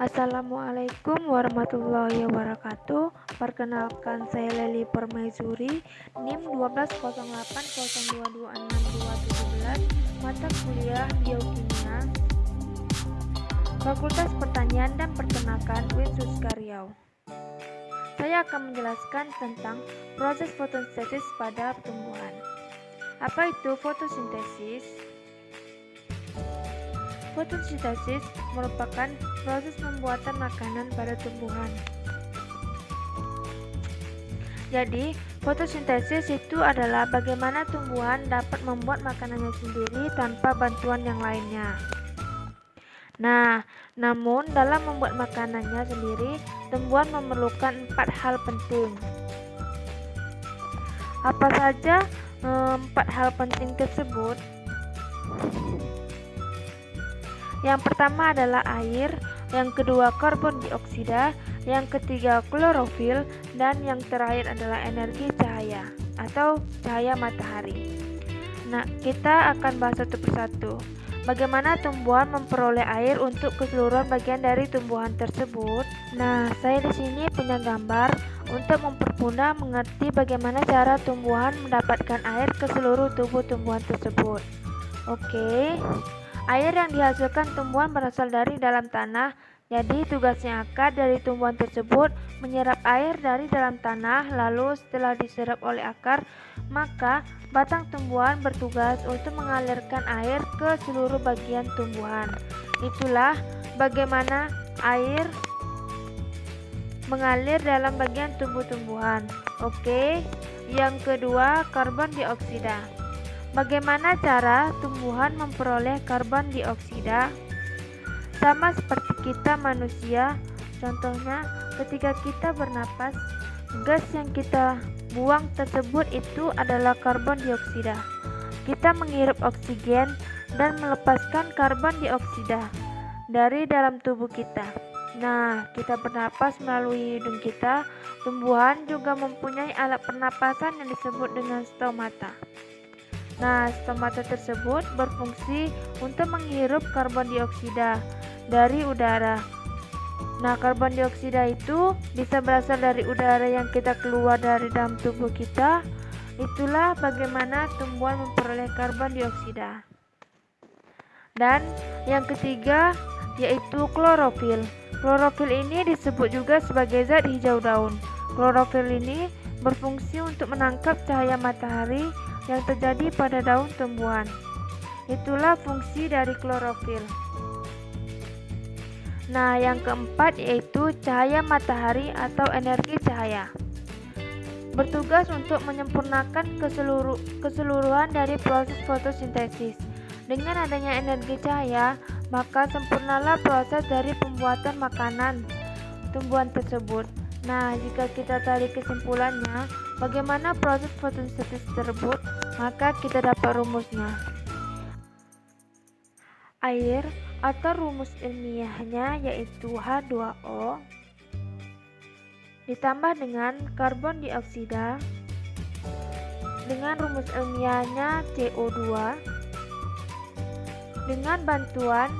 Assalamualaikum warahmatullahi wabarakatuh. Perkenalkan, saya Leli Permaisuri, NIM 12080226217, mata kuliah Biokimia, Fakultas Pertanian dan Peternakan Uin Riau. Saya akan menjelaskan tentang proses fotosintesis pada tumbuhan. Apa itu fotosintesis? Fotosintesis merupakan proses pembuatan makanan pada tumbuhan. Jadi, fotosintesis itu adalah bagaimana tumbuhan dapat membuat makanannya sendiri tanpa bantuan yang lainnya. Nah, namun dalam membuat makanannya sendiri, tumbuhan memerlukan 4 hal penting. Apa saja 4 hal penting tersebut? Yang pertama adalah air, yang kedua karbon dioksida, yang ketiga klorofil, dan yang terakhir adalah energi cahaya atau cahaya matahari. Nah, kita akan bahas satu persatu. Bagaimana tumbuhan memperoleh air untuk keseluruhan bagian dari tumbuhan tersebut? Nah, saya di sini punya gambar untuk mempermudah mengerti bagaimana cara tumbuhan mendapatkan air ke seluruh tubuh tumbuhan tersebut. Oke. Air yang dihasilkan tumbuhan berasal dari dalam tanah, jadi tugasnya akar dari tumbuhan tersebut menyerap air dari dalam tanah, lalu setelah diserap oleh akar, maka batang tumbuhan bertugas untuk mengalirkan air ke seluruh bagian tumbuhan. Itulah bagaimana air mengalir dalam bagian tumbuh-tumbuhan. Oke, yang kedua karbon dioksida. Bagaimana cara tumbuhan memperoleh karbon dioksida? Sama seperti kita manusia, contohnya ketika kita bernapas, gas yang kita buang tersebut itu adalah karbon dioksida. Kita menghirup oksigen dan melepaskan karbon dioksida dari dalam tubuh kita. Nah, kita bernapas melalui hidung kita. Tumbuhan juga mempunyai alat pernapasan yang disebut dengan stomata. Nah, stomata tersebut berfungsi untuk menghirup karbon dioksida dari udara. Nah, karbon dioksida itu bisa berasal dari udara yang kita keluar dari dalam tubuh kita. Itulah bagaimana tumbuhan memperoleh karbon dioksida. Dan yang ketiga yaitu klorofil. Klorofil ini disebut juga sebagai zat hijau daun. Klorofil ini berfungsi untuk menangkap cahaya matahari yang terjadi pada daun tumbuhan. Itulah fungsi dari klorofil. Nah, yang keempat yaitu cahaya matahari atau energi cahaya. Bertugas untuk menyempurnakan keseluruhan dari proses fotosintesis. Dengan adanya energi cahaya, maka sempurnalah proses dari pembuatan makanan tumbuhan tersebut. Nah, jika kita tarik kesimpulannya, bagaimana proses fotosintesis tersebut, maka kita dapat rumusnya. Air atau rumus ilmiahnya yaitu H2O ditambah dengan karbon dioksida dengan rumus ilmiahnya CO2 dengan bantuan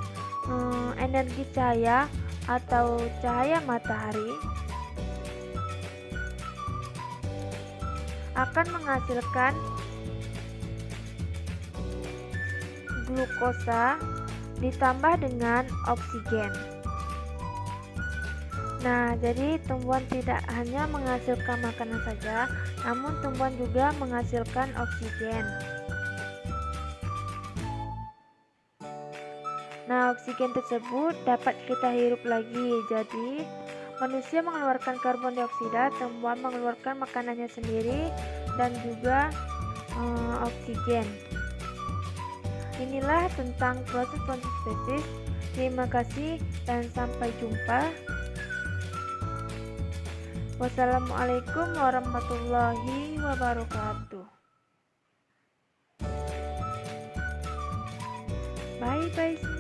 energi cahaya atau cahaya matahari akan menghasilkan glukosa ditambah dengan oksigen. Nah, jadi tumbuhan tidak hanya menghasilkan makanan saja, namun tumbuhan juga menghasilkan oksigen. Nah, oksigen tersebut dapat kita hirup lagi. Jadi, manusia mengeluarkan karbon dioksida, tumbuhan mengeluarkan makanannya sendiri dan juga oksigen. Inilah tentang proses fotosintesis. Terima kasih dan sampai jumpa. Wassalamualaikum warahmatullahi wabarakatuh. Bye bye.